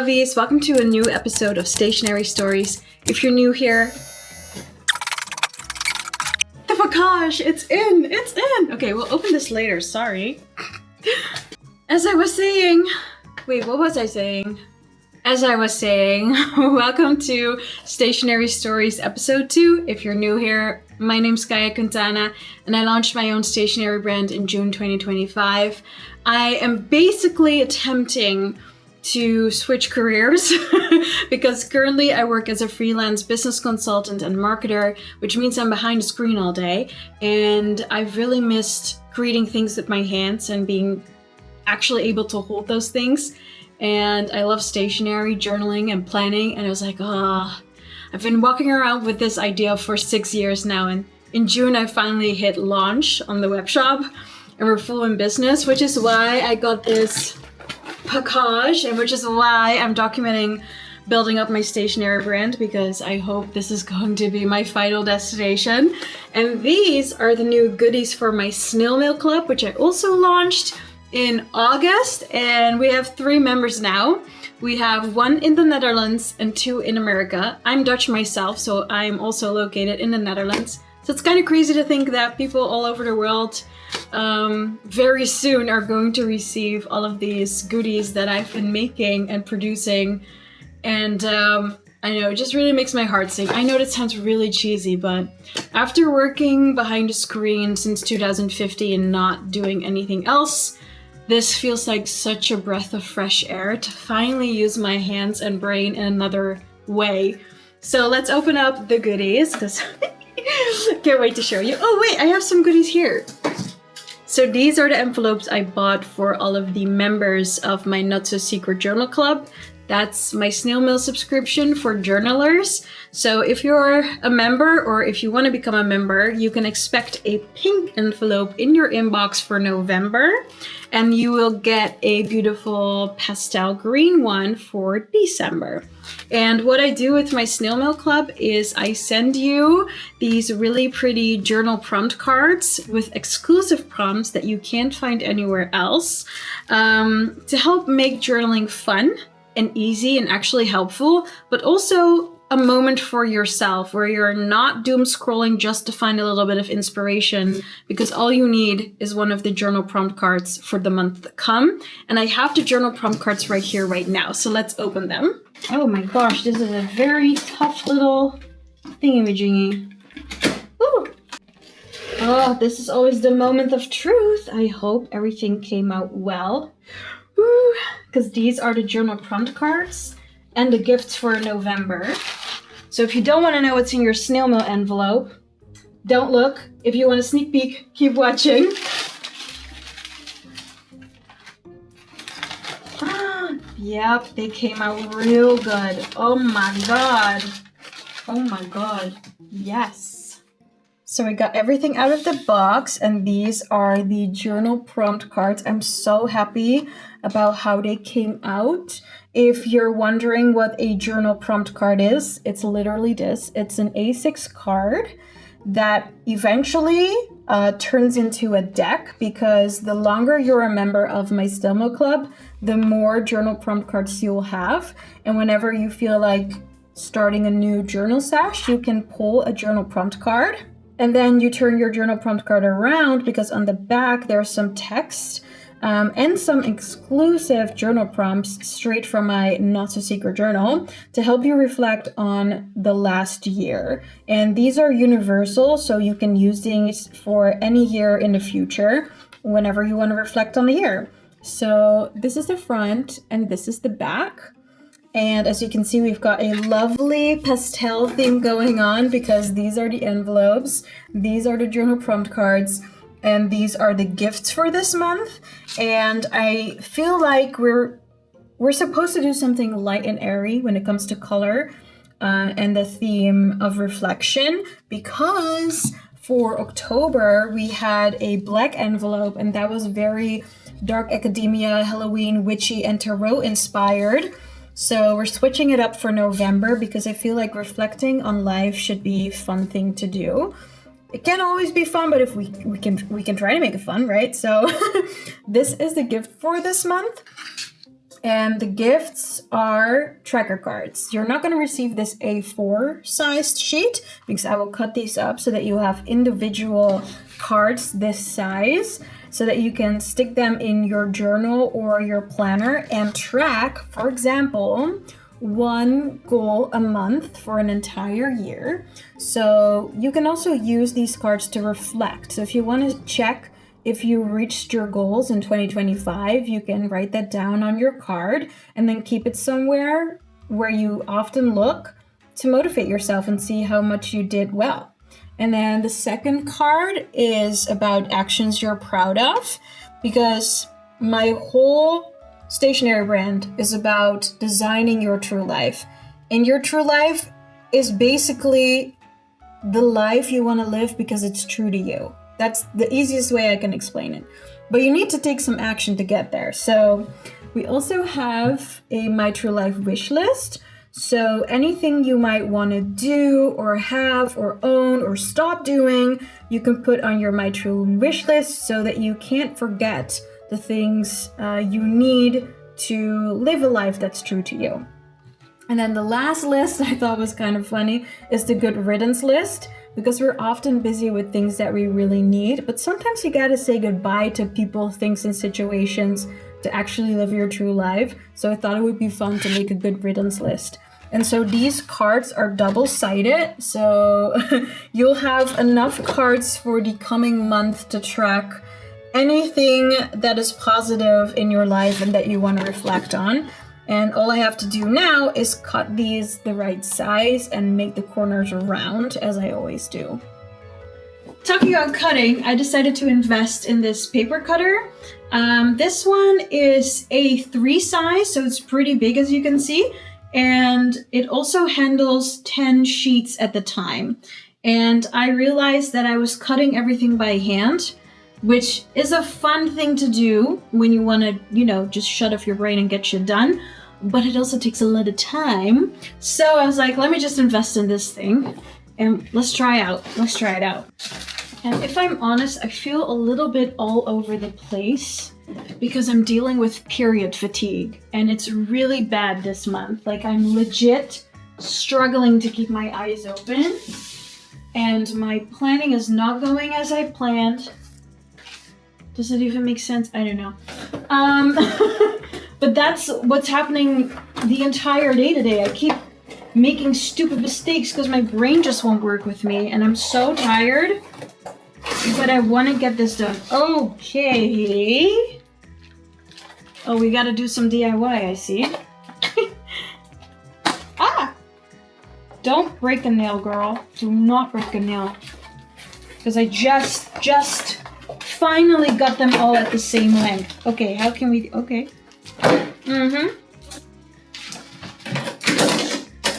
lovies, welcome to a new episode of Stationery Stories. If you're new here, the package, it's in. Okay, we'll open this later, sorry. As I was saying, what was I saying? Welcome to Stationery Stories episode 2. If you're new here, my name's Kaya Quintana, and I launched my own stationery brand in June 2025. I am basically attempting to switch careers because currently I work as a freelance business consultant and marketer, which means I'm behind the screen all day, and I've really missed creating things with my hands and being actually able to hold those things. And I love stationery, journaling, and planning, and I was like, I've been walking around with this idea for 6 years now, and in June I finally hit launch on the web shop, and we're full in business, which is why I got this package, and which is why I'm documenting building up my stationery brand, because I hope this is going to be my final destination. And these are the new goodies for my Snail Mail Club, which I also launched in August, and we have 3 members now. We have 1 in the Netherlands and 2 in America. I'm Dutch myself, so I'm also located in the Netherlands. So it's kind of crazy to think that people all over the world very soon are going to receive all of these goodies that I've been making and producing. And I know, it just really makes my heart sing. I know that sounds really cheesy, but after working behind a screen since 2015 and not doing anything else, this feels like such a breath of fresh air to finally use my hands and brain in another way. So let's open up the goodies, because can't wait to show you. Oh wait, I have some goodies here. So these are the envelopes I bought for all of the members of my Not So Secret Journal Club. That's my snail mail subscription for journalers. So if you're a member, or if you want to become a member, you can expect a pink envelope in your inbox for November, and you will get a beautiful pastel green one for December. And what I do with my Snail Mail Club is I send you these really pretty journal prompt cards with exclusive prompts that you can't find anywhere else, to help make journaling fun and easy and actually helpful, but also a moment for yourself where you're not doom scrolling just to find a little bit of inspiration, because all you need is one of the journal prompt cards for the month to come. And I have the journal prompt cards right here, right now. So let's open them. Oh my gosh, this is a very tough little thingy-majingy. Ooh. Oh, this is always the moment of truth. I hope everything came out well. Because these are the journal prompt cards and the gifts for November. So if you don't want to know what's in your snail mail envelope, don't look. If you want a sneak peek, keep watching. Yep, they came out real good. Oh my god. Yes. So we got everything out of the box, and these are the journal prompt cards. I'm so happy about how they came out. If you're wondering what a journal prompt card is, it's literally this. It's an A6 card that eventually turns into a deck, because the longer you're a member of my Snail Mail Club, the more journal prompt cards you'll have. And whenever you feel like starting a new journal stash, you can pull a journal prompt card. And then you turn your journal prompt card around, because on the back there's some text and some exclusive journal prompts straight from my Not So Secret journal to help you reflect on the last year. And these are universal, so you can use these for any year in the future whenever you want to reflect on the year. So this is the front and this is the back. And as you can see, we've got a lovely pastel theme going on, because these are the envelopes, these are the journal prompt cards, and these are the gifts for this month. And I feel like we're supposed to do something light and airy when it comes to color and the theme of reflection, because for October we had a black envelope, and that was very dark academia, Halloween, witchy, and tarot inspired. So we're switching it up for November, because I feel like reflecting on life should be a fun thing to do. It can't always be fun, but if we can try to make it fun, right? So this is the gift for this month. And the gifts are tracker cards. You're not going to receive this A4 sized sheet because I will cut these up so that you have individual cards this size so that you can stick them in your journal or your planner and track, for example, one goal a month for an entire year. So you can also use these cards to reflect. So if you want to check if you reached your goals in 2025, you can write that down on your card and then keep it somewhere where you often look to motivate yourself and see how much you did well. And then the second card is about actions you're proud of, because my whole stationery brand is about designing your true life. And your true life is basically the life you want to live because it's true to you. That's the easiest way I can explain it. But you need to take some action to get there. So we also have a My True Life wish list. So anything you might want to do or have or own or stop doing, you can put on your My True wish list so that you can't forget the things you need to live a life that's true to you. And then the last list I thought was kind of funny is the good riddance list. Because we're often busy with things that we really need, but sometimes you gotta say goodbye to people, things, and situations to actually live your true life. So I thought it would be fun to make a good riddance list. And so these cards are double-sided, so you'll have enough cards for the coming month to track anything that is positive in your life and that you want to reflect on. And all I have to do now is cut these the right size and make the corners round, as I always do. Talking about cutting, I decided to invest in this paper cutter. This one is A3 size, so it's pretty big as you can see. And it also handles 10 sheets at the time. And I realized that I was cutting everything by hand, which is a fun thing to do when you want to, just shut off your brain and get shit done. But it also takes a lot of time. So I was like, let me just invest in this thing and let's try it out. And if I'm honest, I feel a little bit all over the place because I'm dealing with period fatigue and it's really bad this month. Like I'm legit struggling to keep my eyes open and my planning is not going as I planned. Does it even make sense? I don't know. But that's what's happening the entire day today. I keep making stupid mistakes because my brain just won't work with me and I'm so tired. But I want to get this done. Okay. Oh, we got to do some DIY, I see. Ah! Don't break a nail, girl. Do not break a nail. Because I just finally got them all at the same length. Okay, how can we... Okay.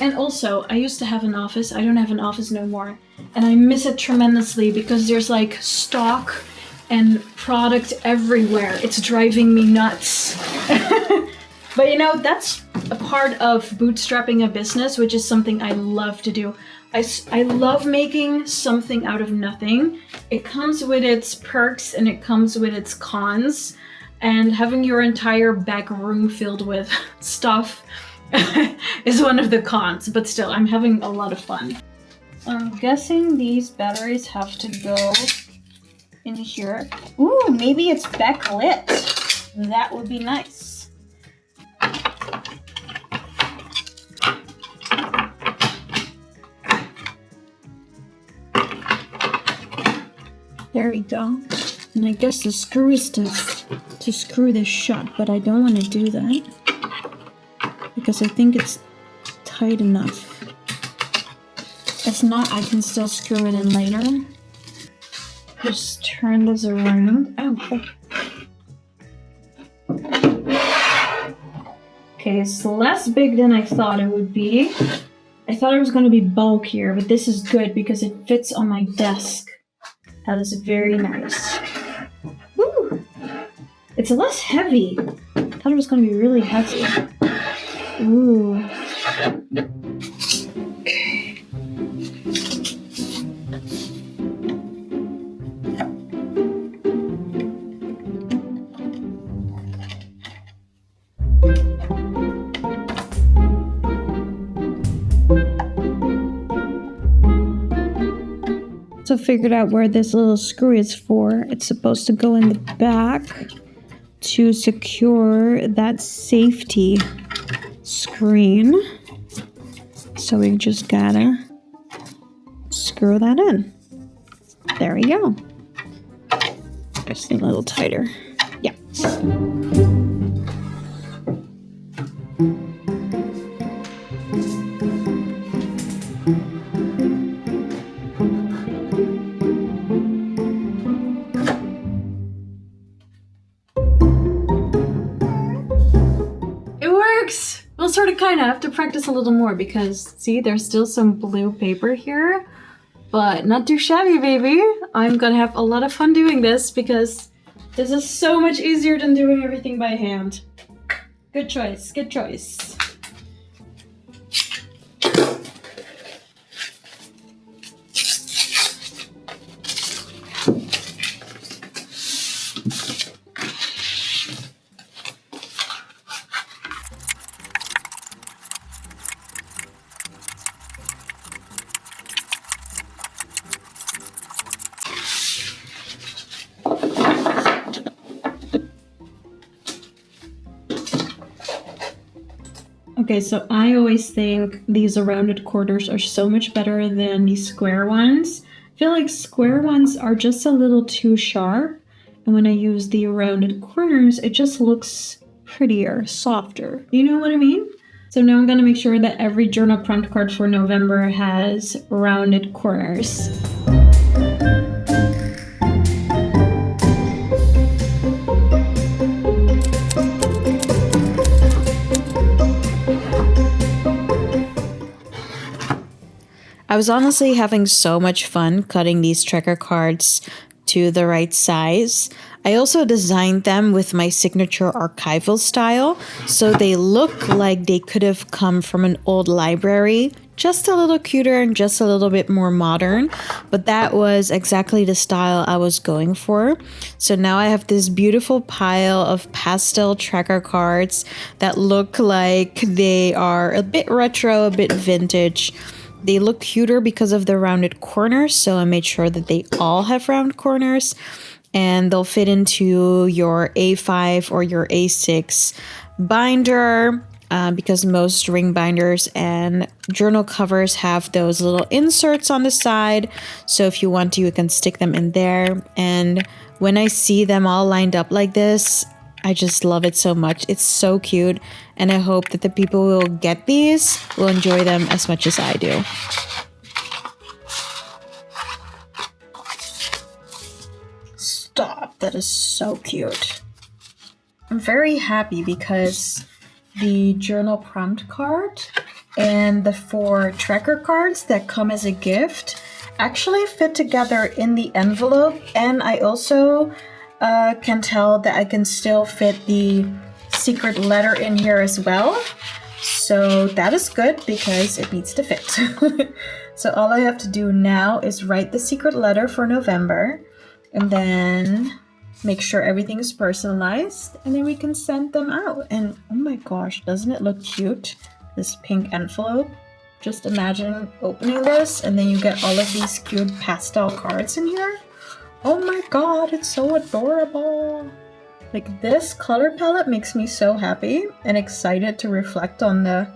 And also, I used to have an office. I don't have an office no more. And I miss it tremendously because there's like stock and product everywhere. It's driving me nuts. But that's a part of bootstrapping a business, which is something I love to do. I love making something out of nothing. It comes with its perks and it comes with its cons. And having your entire back room filled with stuff is one of the cons. But still, I'm having a lot of fun. I'm guessing these batteries have to go in here. Ooh, maybe it's backlit. That would be nice. There we go. And I guess the screw is to screw this shut, but I don't want to do that because I think it's tight enough. If not, I can still screw it in later. Just turn this around. Oh. Okay, it's less big than I thought it would be. I thought it was going to be bulkier, but this is good because it fits on my desk. That is very nice. Woo! It's less heavy. I thought it was going to be really heavy. Ooh. Okay. So figured out where this little screw is for. It's supposed to go in the back to secure that safety screen. So we just gotta screw that in. There we go. Just a little tighter. Yeah. It works! We'll sort of kind of have to practice a little more because, see, there's still some blue paper here. But not too shabby, baby. I'm gonna have a lot of fun doing this because this is so much easier than doing everything by hand. Good choice, good choice. Okay, so I always think these rounded corners are so much better than these square ones. I feel like square ones are just a little too sharp, and when I use the rounded corners, it just looks prettier, softer. You know what I mean? So now I'm gonna make sure that every journal prompt card for November has rounded corners. I was honestly having so much fun cutting these tracker cards to the right size. I also designed them with my signature archival style, so they look like they could have come from an old library, just a little cuter and just a little bit more modern, but that was exactly the style I was going for. So now I have this beautiful pile of pastel tracker cards that look like they are a bit retro, a bit vintage. They look cuter because of the rounded corners, so I made sure that they all have round corners, and they'll fit into your A5 or your A6 binder because most ring binders and journal covers have those little inserts on the side. So if you want to, you can stick them in there. And when I see them all lined up like this, I just love it so much. It's so cute, and I hope that the people who will get these will enjoy them as much as I do. Stop, that is so cute. I'm very happy because the journal prompt card and the 4 tracker cards that come as a gift actually fit together in the envelope, and I also can tell that I can still fit the secret letter in here as well. So that is good because it needs to fit. So all I have to do now is write the secret letter for November and then make sure everything is personalized, and then we can send them out. And oh my gosh, doesn't it look cute? This pink envelope. Just imagine opening this and then you get all of these cute pastel cards in here. Oh my god, it's so adorable. Like, this color palette makes me so happy and excited to reflect on the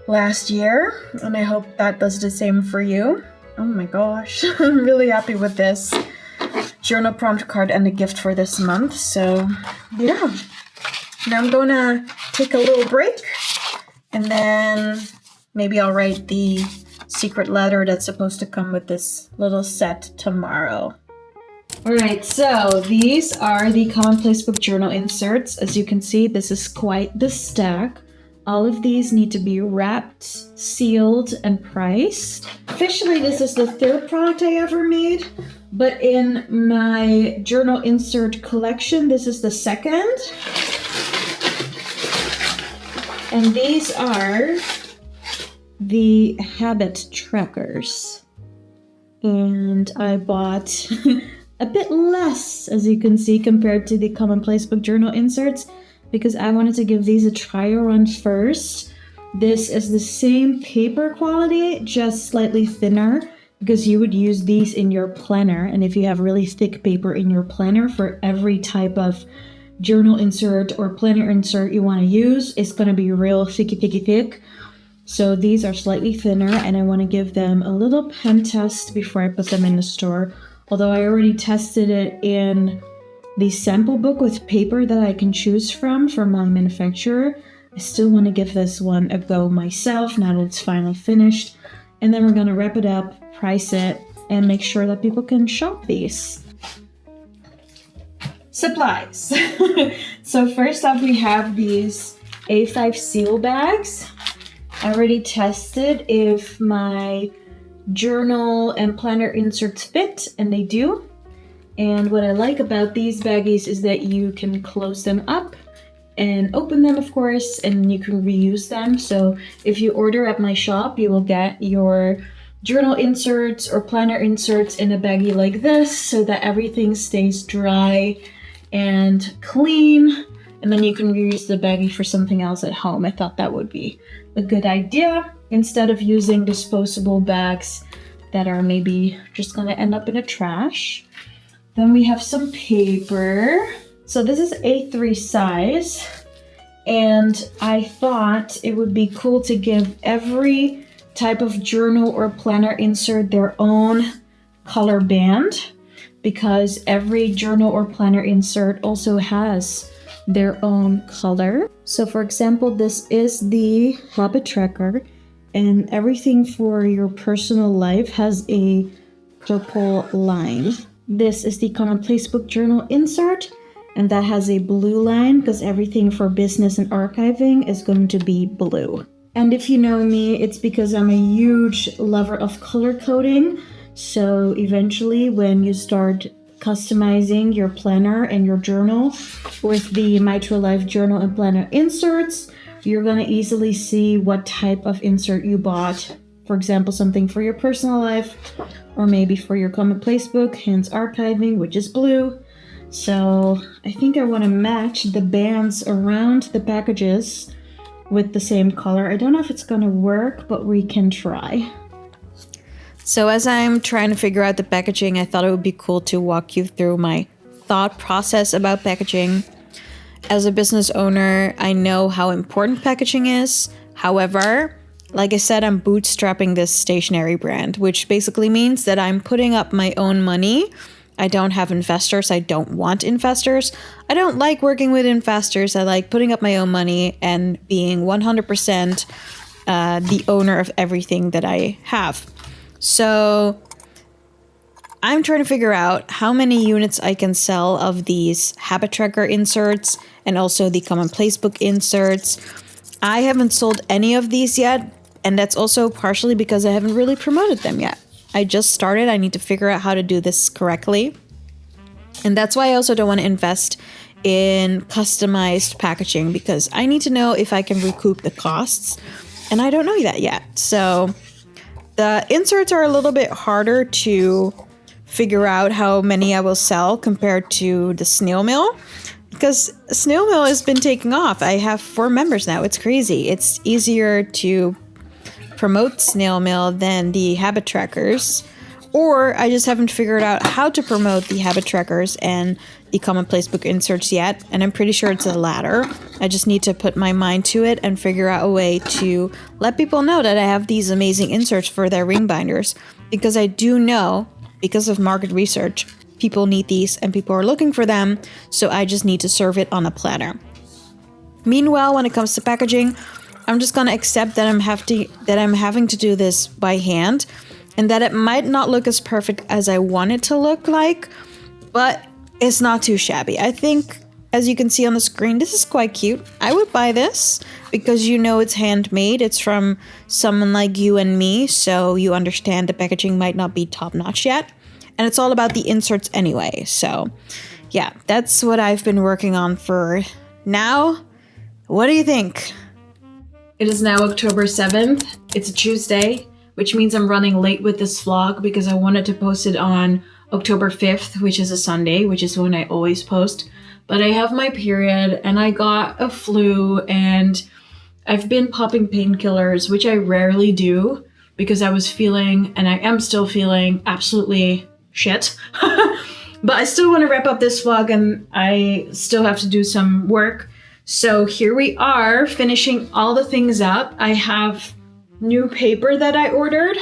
last year, and I hope that does the same for you. Oh my gosh, I'm really happy with this journal prompt card and the gift for this month. So yeah, now I'm gonna take a little break and then maybe I'll write the secret letter that's supposed to come with this little set tomorrow. Alright, so these are the Commonplace Book Journal inserts. As you can see, this is quite the stack. All of these need to be wrapped, sealed, and priced. Officially, this is the 3rd product I ever made, but in my journal insert collection, this is the 2nd. And these are the habit trackers. And I bought a bit less, as you can see, compared to the Commonplace Book Journal inserts, because I wanted to give these a trial run first. This is the same paper quality, just slightly thinner, because you would use these in your planner. And if you have really thick paper in your planner, for every type of journal insert or planner insert you want to use, it's going to be real thick. So these are slightly thinner, and I want to give them a little pen test before I put them in the store. Although I already tested it in the sample book with paper that I can choose from my manufacturer, I still want to give this one a go myself now that it's finally finished. And then we're going to wrap it up, price it, and make sure that people can shop these. Supplies. So first up we have these A5 seal bags. I already tested if my journal and planner inserts fit, and they do. And what I like about these baggies is that you can close them up and open them, of course, and you can reuse them. So if you order at my shop, you will get your journal inserts or planner inserts in a baggie like this, so that everything stays dry and clean, and then you can reuse the baggie for something else at home. I thought that would be a good idea instead of using disposable bags that are maybe just gonna end up in the trash. Then we have some paper. So this is A3 size, and I thought it would be cool to give every type of journal or planner insert their own color band, because every journal or planner insert also has their own color. So for example, this is the habit tracker, and everything for your personal life has a purple line. This is the commonplace book journal insert, and that has a blue line because everything for business and archiving is going to be blue. And if you know me, it's because I'm a huge lover of color coding. So eventually when you start customizing your planner and your journal with the My True Life journal and planner inserts, you're going to easily see what type of insert you bought. For example, something for your personal life, or maybe for your commonplace book, hence archiving, which is blue. So I think I want to match the bands around the packages with the same color. I don't know if it's going to work, but we can try. So as I'm trying to figure out the packaging, I thought it would be cool to walk you through my thought process about packaging. As a business owner, I know how important packaging is. However, like I said, I'm bootstrapping this stationery brand, which basically means that I'm putting up my own money. I don't have investors. I don't want investors. I don't like working with investors. I like putting up my own money and being 100% the owner of everything that I have. So I'm trying to figure out how many units I can sell of these habit tracker inserts and also the commonplace book inserts. I haven't sold any of these yet, and that's also partially because I haven't really promoted them yet. I just started. I need to figure out how to do this correctly. And that's why I also don't want to invest in customized packaging, because I need to know if I can recoup the costs, and I don't know that yet. So the inserts are a little bit harder to figure out how many I will sell compared to the Snail Mail, because Snail Mail has been taking off. I have 4 members now. It's crazy. It's easier to promote Snail Mail than the habit trackers, or I just haven't figured out how to promote the habit trackers and the commonplace book inserts yet, and I'm pretty sure it's the latter. I just need to put my mind to it and figure out a way to let people know that I have these amazing inserts for their ring binders, because I do know, because of market research, people need these and people are looking for them, so I just need to serve it on a platter. Meanwhile, when it comes to packaging, I'm just gonna accept that I'm having to do this by hand, and that it might not look as perfect as I want it to look like, but it's not too shabby. I think, as you can see on the screen, this is quite cute. I would buy this because you know it's handmade. It's from someone like you and me, so you understand the packaging might not be top-notch yet, and it's all about the inserts anyway. So yeah, that's what I've been working on for now. What do you think? It is now October 7th. It's a Tuesday, which means I'm running late with this vlog because I wanted to post it on October 5th, which is a Sunday, which is when I always post. But I have my period and I got a flu and I've been popping painkillers, which I rarely do. because I was feeling, and I am still feeling, absolutely shit. But I still want to wrap up this vlog, and I still have to do some work. So here we are, finishing all the things up. I have new paper that I ordered.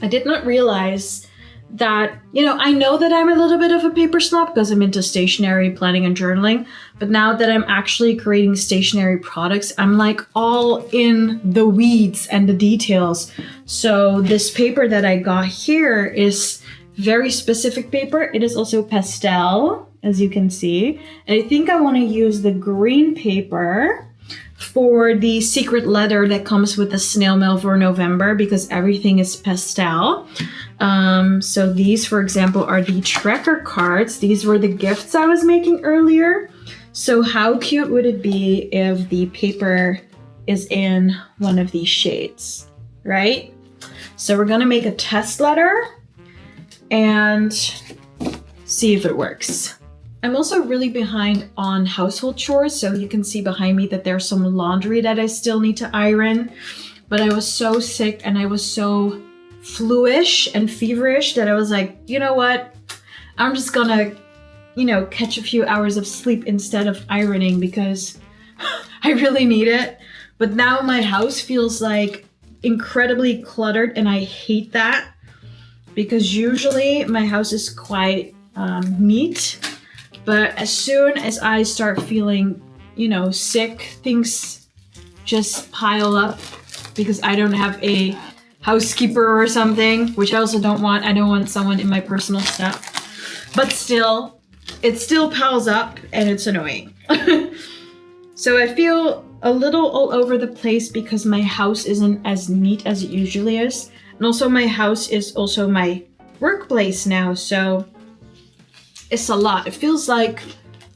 I did not realize that, I know that I'm a little bit of a paper snob because I'm into stationery, planning, and journaling. But now that I'm actually creating stationery products, I'm like all in the weeds and the details. So this paper that I got here is very specific paper. It is also pastel, as you can see. And I think I want to use the green paper for the secret letter that comes with the snail mail for November, because everything is pastel. So these, for example, are the tracker cards. These were the gifts I was making earlier. So how cute would it be if the paper is in one of these shades, right? So we're gonna make a test letter and see if it works. I'm also really behind on household chores, so you can see behind me that there's some laundry that I still need to iron. But I was so sick and I was so fluish and feverish that I was like, you know what? I'm just gonna, catch a few hours of sleep instead of ironing because I really need it. But now my house feels like incredibly cluttered, and I hate that. Because usually my house is quite neat, but as soon as I start feeling, sick, things just pile up because I don't have a housekeeper or something, which I also don't want. I don't want someone in my personal stuff, but still, it still piles up and it's annoying. So I feel a little all over the place because my house isn't as neat as it usually is. And also my house is also my workplace now, so it's a lot. It feels like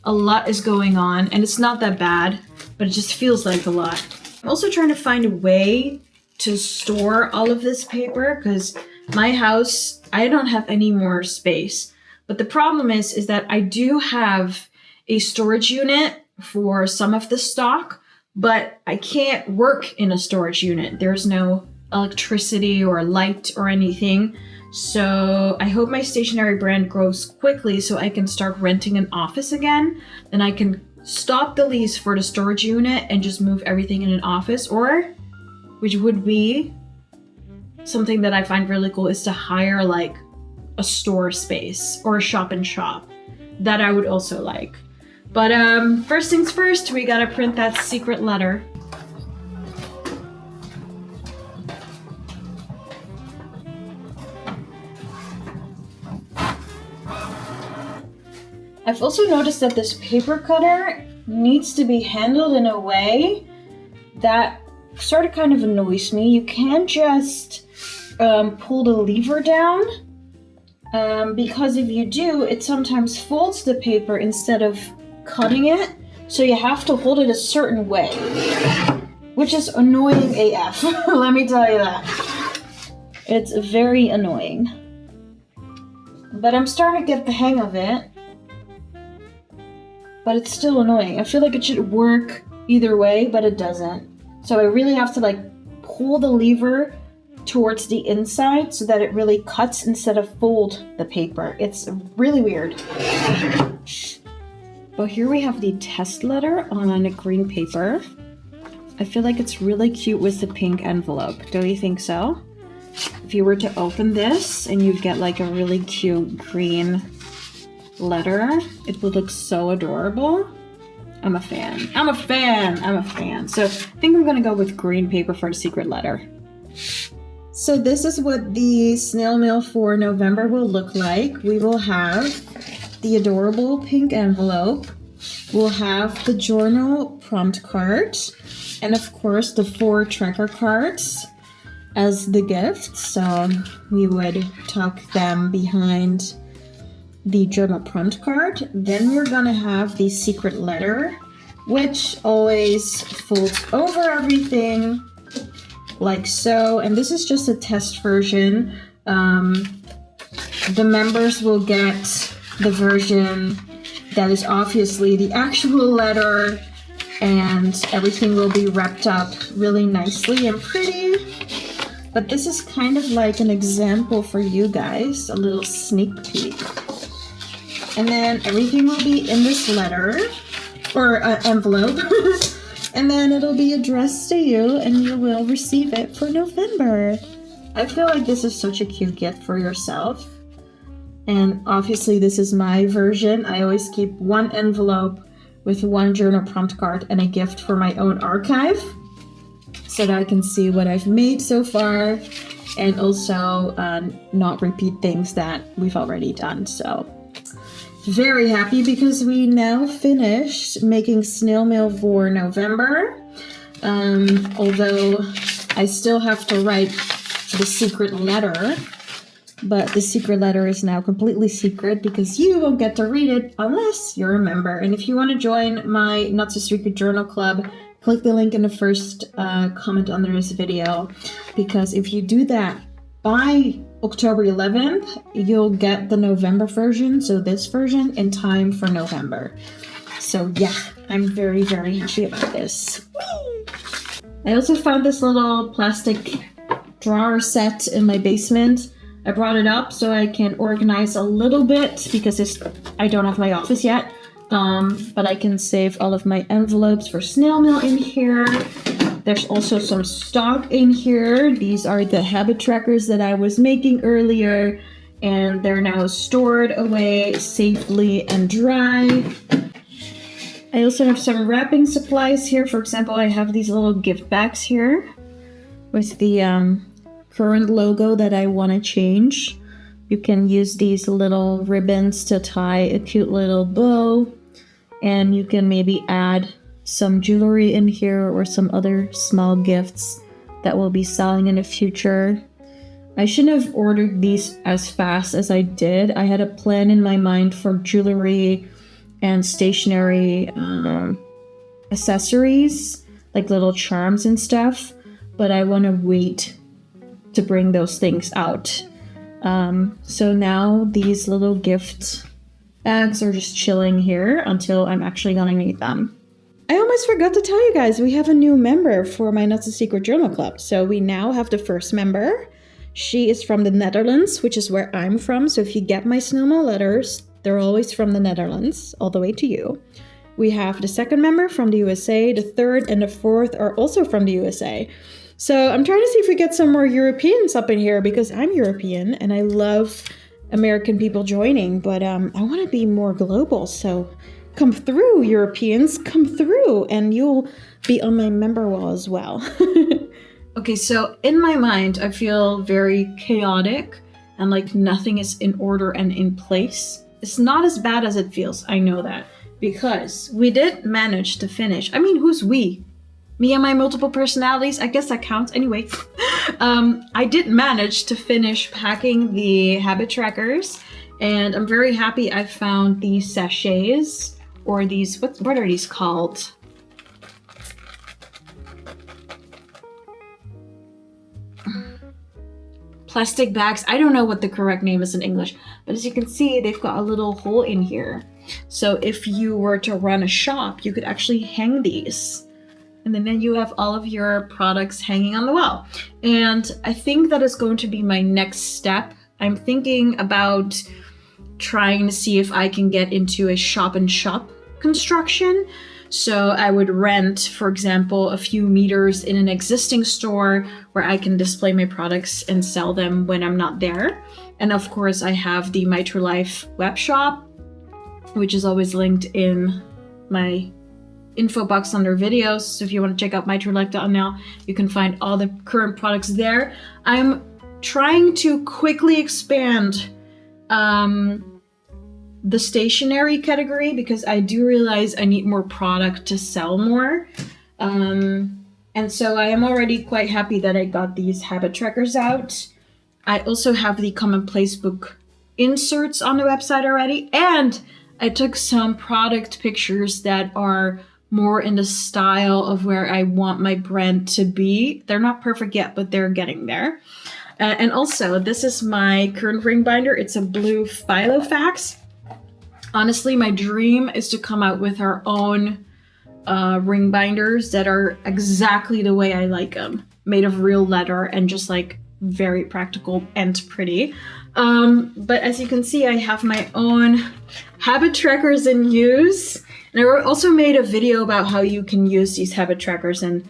a lot is going on, and it's not that bad, but it just feels like a lot. I'm also trying to find a way to store all of this paper because my house, I don't have any more space. But the problem is that I do have a storage unit for some of the stock, but I can't work in a storage unit. There's no electricity or light or anything. So I hope my stationery brand grows quickly so I can start renting an office again. Then I can stop the lease for the storage unit and just move everything in an office. Or, which would be something that I find really cool, is to hire like a store space or a shop and shop. That I would also like. But first things first, we gotta print that secret letter. I've also noticed that this paper cutter needs to be handled in a way that sort of kind of annoys me. You can't just pull the lever down because if you do, it sometimes folds the paper instead of cutting it. So you have to hold it a certain way, which is annoying AF. Let me tell you that. It's very annoying. But I'm starting to get the hang of it. But it's still annoying. I feel like it should work either way, but it doesn't. So I really have to like pull the lever towards the inside so that it really cuts instead of fold the paper. It's really weird. But here we have the test letter on a green paper. I feel like it's really cute with the pink envelope. Don't you think so? If you were to open this and you'd get like a really cute green letter, it would look so adorable. I'm a fan. I'm a fan. So I think I'm gonna go with green paper for the secret letter. So this is what the snail mail for November will look like. We will have the adorable pink envelope. We'll have the journal prompt card. And of course the 4 tracker cards as the gift. So we would tuck them behind the journal prompt card. Then we're gonna have the secret letter, which always folds over everything like so. And this is just a test version. The members will get the version that is obviously the actual letter, and everything will be wrapped up really nicely and pretty. But this is kind of like an example for you guys, a little sneak peek. And then everything will be in this letter or envelope. And then it'll be addressed to you and you will receive it for November. I feel like this is such a cute gift for yourself. And obviously this is my version. I always keep one envelope with one journal prompt card and a gift for my own archive so that I can see what I've made so far and also not repeat things that we've already done. So very happy because we now finished making snail mail for November. Although I still have to write the secret letter, but the secret letter is now completely secret because you won't get to read it unless you're a member. And if you want to join my Not So Secret Journal Club, click the link in the first comment under this video, because if you do that by October 11th, you'll get the November version, so this version, in time for November. So yeah, I'm very, very happy about this. I also found this little plastic drawer set in my basement. I brought it up so I can organize a little bit because I don't have my office yet. But I can save all of my envelopes for snail mail in here. There's also some stock in here. These are the habit trackers that I was making earlier, and they're now stored away safely and dry. I also have some wrapping supplies here. For example, I have these little gift bags here with the current logo that I want to change. You can use these little ribbons to tie a cute little bow, and you can maybe add some jewelry in here or some other small gifts that we'll be selling in the future. I shouldn't have ordered these as fast as I did. I had a plan in my mind for jewelry and stationery accessories, like little charms and stuff, but I want to wait to bring those things out. So now these little gift bags are just chilling here until I'm actually gonna need them. I almost forgot to tell you guys, we have a new member for my Not So Secret Journal Club. So we now have the first member. She is from the Netherlands, which is where I'm from. So if you get my snail mail letters, they're always from the Netherlands, all the way to you. We have the second member from the USA, the third and the fourth are also from the USA. So I'm trying to see if we get some more Europeans up in here because I'm European and I love American people joining, but I want to be more global. So come through, Europeans, come through, and you'll be on my member wall as well. Okay, so in my mind, I feel very chaotic and like nothing is in order and in place. It's not as bad as it feels, I know that, because we did manage to finish. I mean, who's we? Me and my multiple personalities, I guess that counts. Anyway, I did manage to finish packing the habit trackers, and I'm very happy I found these sachets, or these, what are these called? Plastic bags. I don't know what the correct name is in English, but as you can see, they've got a little hole in here. So if you were to run a shop, you could actually hang these. And then you have all of your products hanging on the wall. And I think that is going to be my next step. I'm thinking about trying to see if I can get into a shop-in-shop construction. So I would rent, for example, a few meters in an existing store where I can display my products and sell them when I'm not there. And of course, I have the My True Life web shop, which is always linked in my info box under videos. So if you want to check out mytruelife.nl, you can find all the current products there. I'm trying to quickly expand the stationery category because I do realize I need more product to sell more. And so I am already quite happy that I got these habit trackers out. I also have the commonplace book inserts on the website already, and I took some product pictures that are more in the style of where I want my brand to be. They're not perfect yet, but they're getting there. And also, this is my current ring binder. It's a blue Filofax. Honestly, my dream is to come out with our own ring binders that are exactly the way I like them. made of real leather and just like very practical and pretty. But as you can see, I have my own habit trackers in use. And I also made a video about how you can use these habit trackers and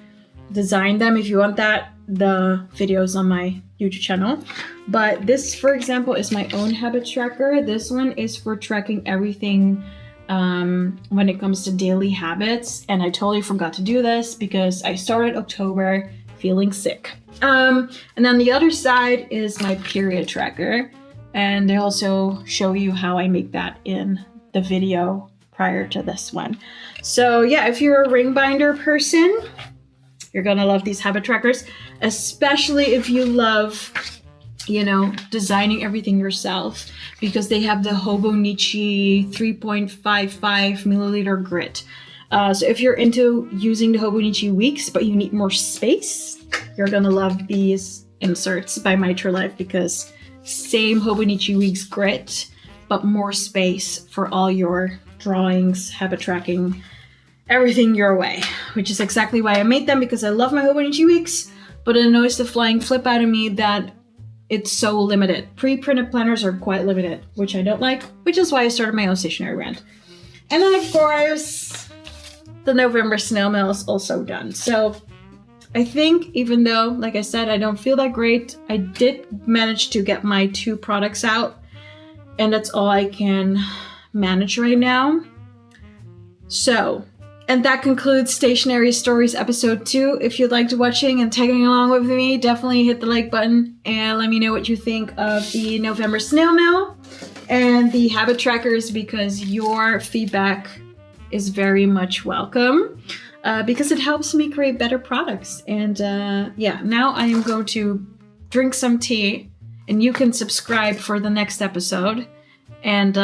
design them. If you want that, the video is on my YouTube channel. But this, for example, is my own habit tracker. This one is for tracking everything when it comes to daily habits. And I totally forgot to do this because I started October feeling sick. And then the other side is my period tracker. And I also show you how I make that in the video prior to this one. So yeah, if you're a ring binder person, you're gonna love these habit trackers, especially if you love, you know, designing everything yourself, because they have the Hobonichi 3.55 milliliter grit. So if you're into using the Hobonichi Weeks, but you need more space, you're gonna love these inserts by Life, because same Hobonichi Weeks grit, but more space for all your drawings, habit tracking, everything your way, which is exactly why I made them, because I love my Hobonichi Weeks, but it annoys the flying flip out of me that it's so limited. Pre-printed planners are quite limited, which I don't like, which is why I started my own stationery brand. And then of course, the November snail mail is also done. So I think even though, like I said, I don't feel that great, I did manage to get my 2 products out, and that's all I can manage right now. So, and that concludes Stationery Stories episode 2. If you liked watching and tagging along with me, definitely hit the like button and let me know what you think of the November snail mail and the habit trackers, because your feedback is very much welcome, because it helps me create better products. And yeah, now I am going to drink some tea, and you can subscribe for the next episode. And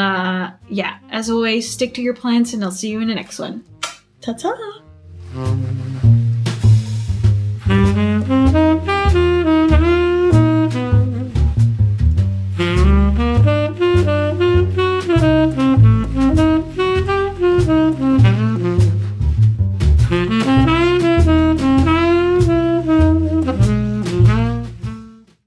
yeah, as always, stick to your plans, and I'll see you in the next one. Ta-ta!